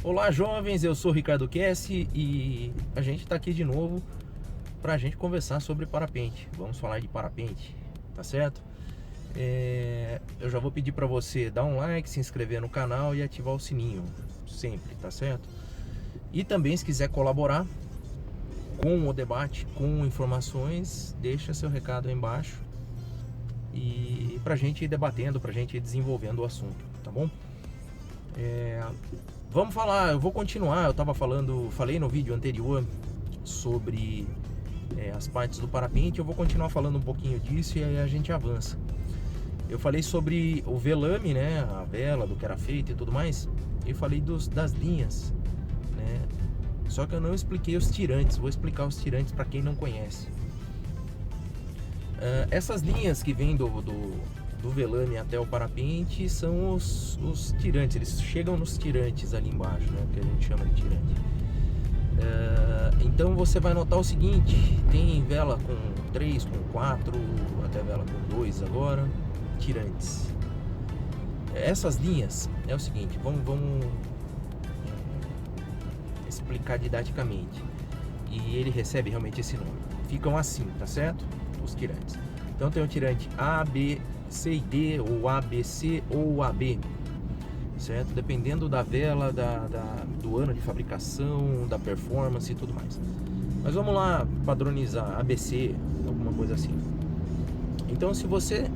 Olá, jovens, eu sou o Ricardo Kessi e a gente está aqui de novo para a gente conversar sobre parapente. Vamos falar de parapente, tá certo? Eu já vou pedir para você dar um like, se inscrever no canal e ativar o sininho, sempre, tá certo? E também, se quiser colaborar com o debate, com informações, deixa seu recado aí embaixo e pra gente ir debatendo, pra gente ir desenvolvendo o assunto, tá bom? Vamos falar, eu vou continuar, falei no vídeo anterior sobre as partes do parapente, eu vou continuar falando um pouquinho disso e aí a gente avança. Eu falei sobre o velame, né, a vela, do que era feito e tudo mais, e falei das linhas, né, só que eu não expliquei os tirantes, vou explicar os tirantes para quem não conhece. Essas linhas que vêm do velame até o parapente são os tirantes, eles chegam nos tirantes ali embaixo, né, que a gente chama de tirante. Então você vai notar o seguinte: tem vela com 3, com 4, até vela com 2 agora, tirantes. Essas linhas é o seguinte, vamos explicar didaticamente, e ele recebe realmente esse nome. Ficam assim, tá certo? Os tirantes. Então tem o tirante A, B, C e D, ou ABC ou AB, certo? Dependendo da vela, do ano de fabricação, da performance e tudo mais. Mas vamos lá padronizar ABC, alguma coisa assim. Então, se você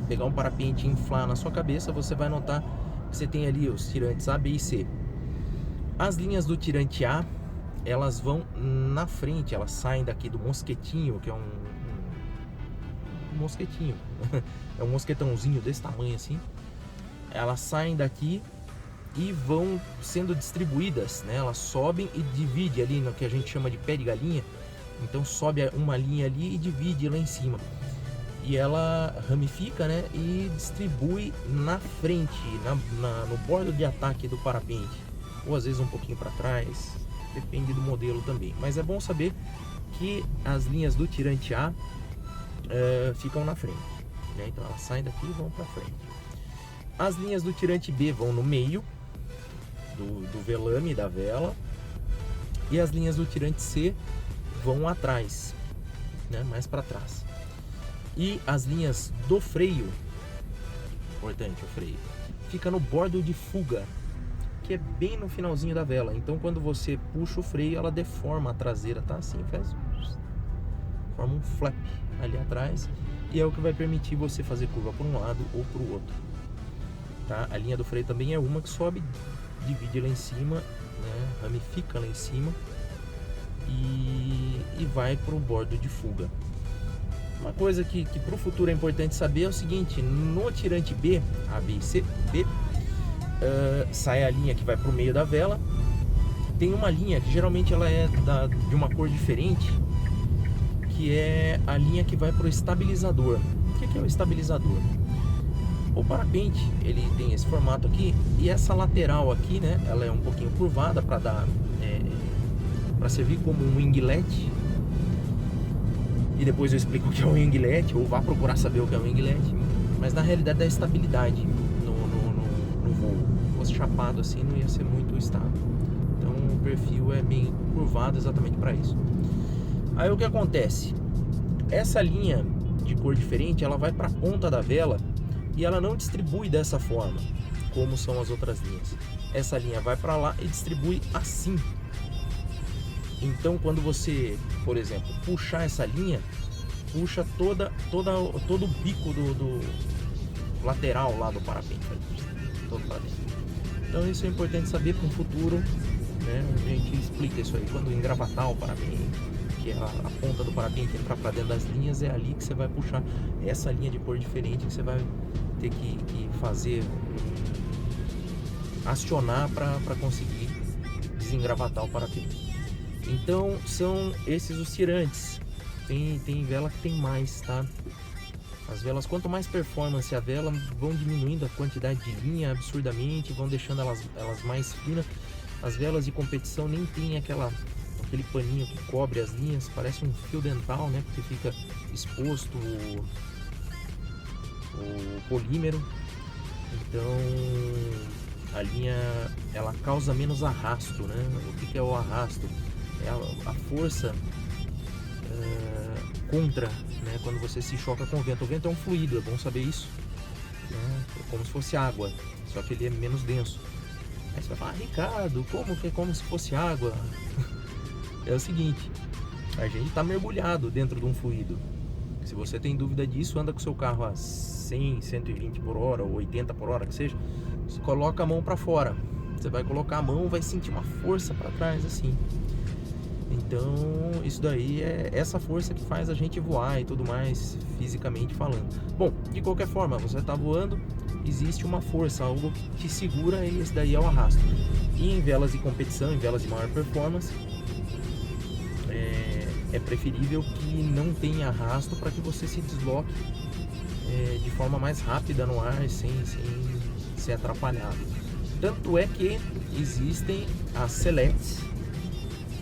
pegar um parapente e inflar na sua cabeça, você vai notar que você tem ali os tirantes A, B e C. As linhas do tirante A, elas vão na frente, elas saem daqui do mosquetinho, que é um mosquetinho, é um mosquetãozinho desse tamanho assim. Elas saem daqui e vão sendo distribuídas, né? Elas sobem e dividem ali no que a gente chama de pé de galinha. Então sobe uma linha ali e divide lá em cima. E ela ramifica, né? E distribui na frente, no bordo de ataque do parapente. Ou às vezes um pouquinho para trás, depende do modelo também. Mas é bom saber que as linhas do tirante A ficam na frente, né? Então elas saem daqui e vão para frente. As linhas do tirante B vão no meio do velame da vela, e as linhas do tirante C vão atrás, né? Mais para trás. E as linhas do freio, importante, o freio fica no bordo de fuga, que é bem no finalzinho da vela. Então quando você puxa o freio, ela deforma a traseira, tá? Assim, forma um flap ali atrás, e é o que vai permitir você fazer curva para um lado ou para o outro, tá? A linha do freio também é uma que sobe, divide lá em cima, né? Ramifica lá em cima e vai para o bordo de fuga. Uma coisa que para o futuro é importante saber é o seguinte: no tirante B, A, B e C, B, sai a linha que vai para o meio da vela. Tem uma linha que geralmente ela é de uma cor diferente, que é a linha que vai para o estabilizador. O que é o estabilizador? O parapente, ele tem esse formato aqui, e essa lateral aqui, né, ela é um pouquinho curvada para dar para servir como um winglet. E depois eu explico o que é um winglet, ou vá procurar saber o que é um winglet. Mas na realidade dá estabilidade no voo. Se fosse chapado assim, não ia ser muito estável. Então o perfil é bem curvado exatamente para isso. Aí o que acontece? Essa linha de cor diferente, ela vai para a ponta da vela e ela não distribui dessa forma, como são as outras linhas. Essa linha vai para lá e distribui assim. Então quando você, por exemplo, puxar essa linha, puxa todo o bico do lateral lá do parapente, todo para dentro. Então isso é importante saber para o futuro, né? A gente explica isso aí quando engravatar o parapente, que é a ponta do parapente entrar para dentro das linhas, é ali que você vai puxar essa linha de cor diferente, que você vai ter que fazer, acionar para conseguir desengravatar o parapente. Então são esses os tirantes. Tem vela que tem mais, tá? As velas, quanto mais performance a vela, vão diminuindo a quantidade de linha absurdamente, vão deixando elas mais finas. As velas de competição nem tem aquele paninho que cobre as linhas, parece um fio dental, né? Porque fica exposto o polímero. Então a linha ela causa menos arrasto, né? O que é o arrasto? É a força contra, né? Quando você se choca com o vento. O vento é um fluido, é bom saber isso, né? É como se fosse água, só que ele é menos denso. Aí você vai falar, Ricardo, como que é como se fosse água? É o seguinte, a gente está mergulhado dentro de um fluido. Se você tem dúvida disso, anda com o seu carro a 100, 120 por hora ou 80 por hora que seja, você coloca a mão para fora. Você vai colocar a mão, vai sentir uma força para trás assim. Então isso daí é essa força que faz a gente voar e tudo mais, fisicamente falando. Bom, de qualquer forma, você está voando, existe uma força, algo que segura, e esse daí é o arrasto. E em velas de competição, em velas de maior performance, é preferível que não tenha arrasto para que você se desloque de forma mais rápida no ar, sem ser atrapalhado. Tanto é que existem as selects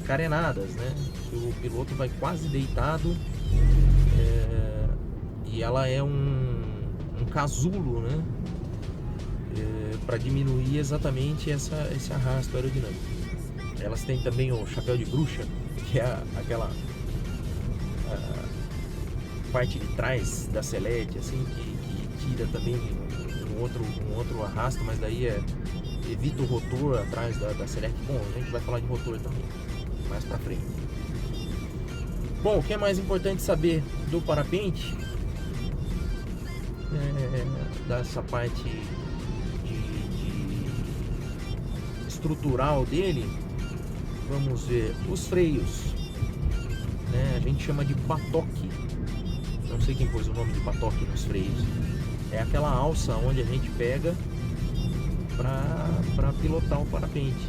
carenadas, né? Que o piloto vai quase deitado e ela é um casulo, né? Para diminuir exatamente esse arrasto aerodinâmico. Elas têm também o chapéu de bruxa, que é aquela parte de trás da selete, assim, que tira também um outro arrasto, mas daí evita o rotor atrás da selete. Bom, a gente vai falar de rotor também mais pra frente. Bom, o que é mais importante saber do parapente, dessa parte estrutural dele, vamos ver os freios, né? A gente chama de batoque. Não sei quem pôs o nome de batoque nos freios. É aquela alça onde a gente pega para pilotar o parapente,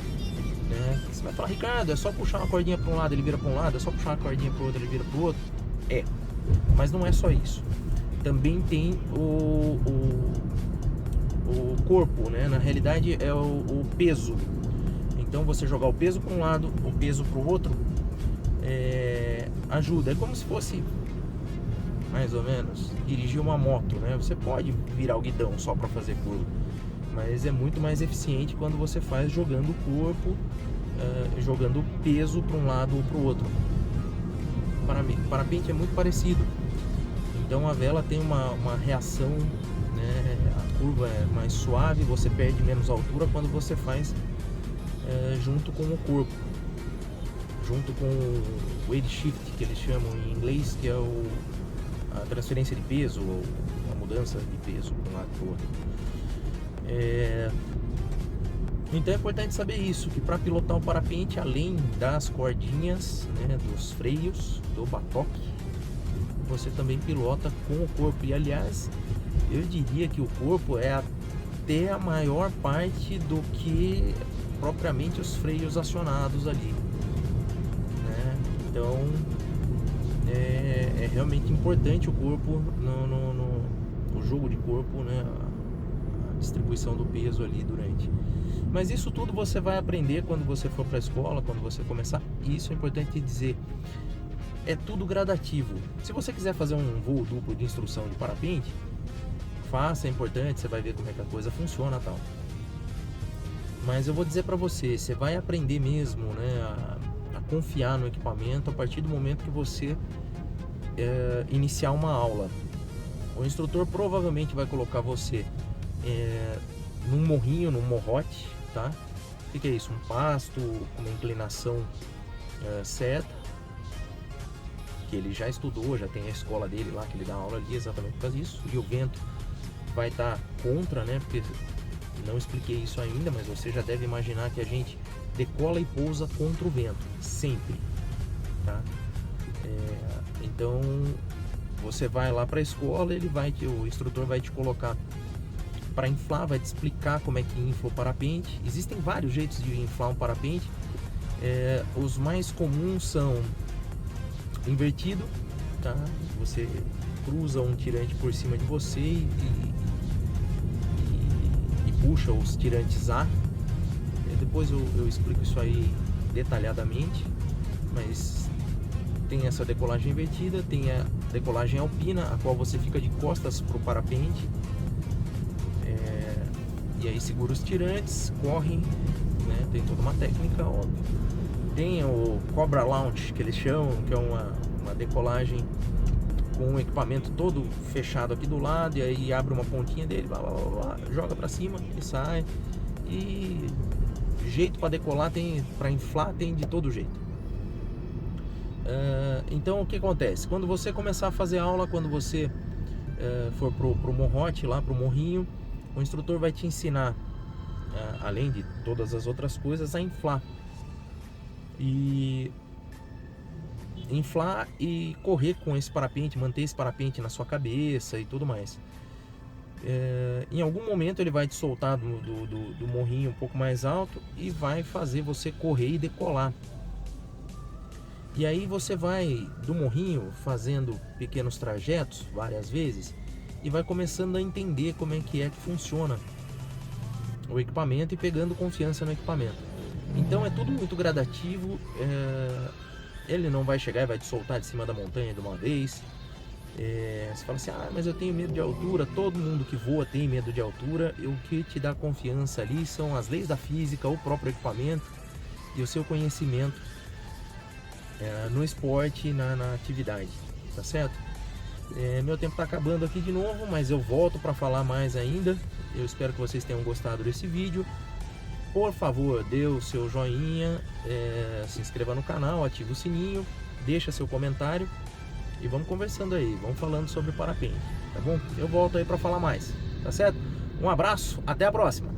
né? Você vai falar, Ricardo, é só puxar uma cordinha para um lado ele vira para um lado, é só puxar uma cordinha para o outro ele vira para o outro? Mas não é só isso. Também tem o corpo, né? Na realidade é o peso. Então você jogar o peso para um lado, o peso para o outro, ajuda. É como se fosse, mais ou menos, dirigir uma moto, né? Você pode virar o guidão só para fazer curva, mas é muito mais eficiente quando você faz jogando o corpo, jogando o peso para um lado ou para o outro. O parapente é muito parecido. Então a vela tem uma reação, né? A curva é mais suave, você perde menos altura quando você faz junto com o corpo, junto com o weight shift, que eles chamam em inglês, que é a transferência de peso, ou a mudança de peso de um lado para o outro. Então é importante saber isso, que para pilotar o parapente, além das cordinhas, né, dos freios, do batoque, você também pilota com o corpo. E aliás, eu diria que o corpo é até a maior parte do que propriamente os freios acionados ali, né? Então é realmente importante o corpo no jogo de corpo, né? A distribuição do peso ali durante. Mas isso tudo você vai aprender quando você for para a escola, quando você começar. E isso é importante dizer, é tudo gradativo. Se você quiser fazer um voo duplo de instrução de parapente, faça, é importante, você vai ver como é que a coisa funciona e tal. Mas eu vou dizer para você, você vai aprender mesmo, né, a confiar no equipamento a partir do momento que você iniciar uma aula. O instrutor provavelmente vai colocar você num morrinho, num morrote, tá? O que é isso? Um pasto, uma inclinação certa, que ele já estudou, já tem a escola dele lá, que ele dá aula ali exatamente por causa disso. E o vento vai estar contra, né? Porque não expliquei isso ainda, mas você já deve imaginar que a gente decola e pousa contra o vento, sempre, tá? Então você vai lá para a escola, o instrutor vai te colocar para inflar, vai te explicar como é que infla o parapente. Existem vários jeitos de inflar um parapente. Os mais comuns são invertido, tá? Você cruza um tirante por cima de você e puxa os tirantes A. Depois eu explico isso aí detalhadamente, mas tem essa decolagem invertida, tem a decolagem alpina, a qual você fica de costas para o parapente, e aí segura os tirantes, corre, né? Tem toda uma técnica, óbvio. Tem o Cobra Launch, que eles chamam, que é uma decolagem com o equipamento todo fechado aqui do lado, e aí abre uma pontinha dele, blá, blá, blá, blá, joga para cima e sai. E jeito para decolar tem, para inflar tem de todo jeito. Então o que acontece? Quando você começar a fazer aula, quando você for pro morrote, lá pro morrinho, o instrutor vai te ensinar, além de todas as outras coisas, a inflar. E correr com esse parapente, manter esse parapente na sua cabeça e tudo mais. Em algum momento ele vai te soltar do morrinho um pouco mais alto e vai fazer você correr e decolar. E aí você vai do morrinho fazendo pequenos trajetos várias vezes e vai começando a entender como é que funciona o equipamento e pegando confiança no equipamento. Então é tudo muito gradativo. Ele não vai chegar e vai te soltar de cima da montanha de uma vez. Você fala assim, mas eu tenho medo de altura. Todo mundo que voa tem medo de altura. E o que te dá confiança ali são as leis da física, o próprio equipamento e o seu conhecimento no esporte, na atividade, tá certo? Meu tempo está acabando aqui de novo, mas eu volto para falar mais ainda. Eu espero que vocês tenham gostado desse vídeo. Por favor, dê o seu joinha, se inscreva no canal, ative o sininho, deixa seu comentário e vamos conversando aí, vamos falando sobre parapente, tá bom? Eu volto aí para falar mais, tá certo? Um abraço, até a próxima!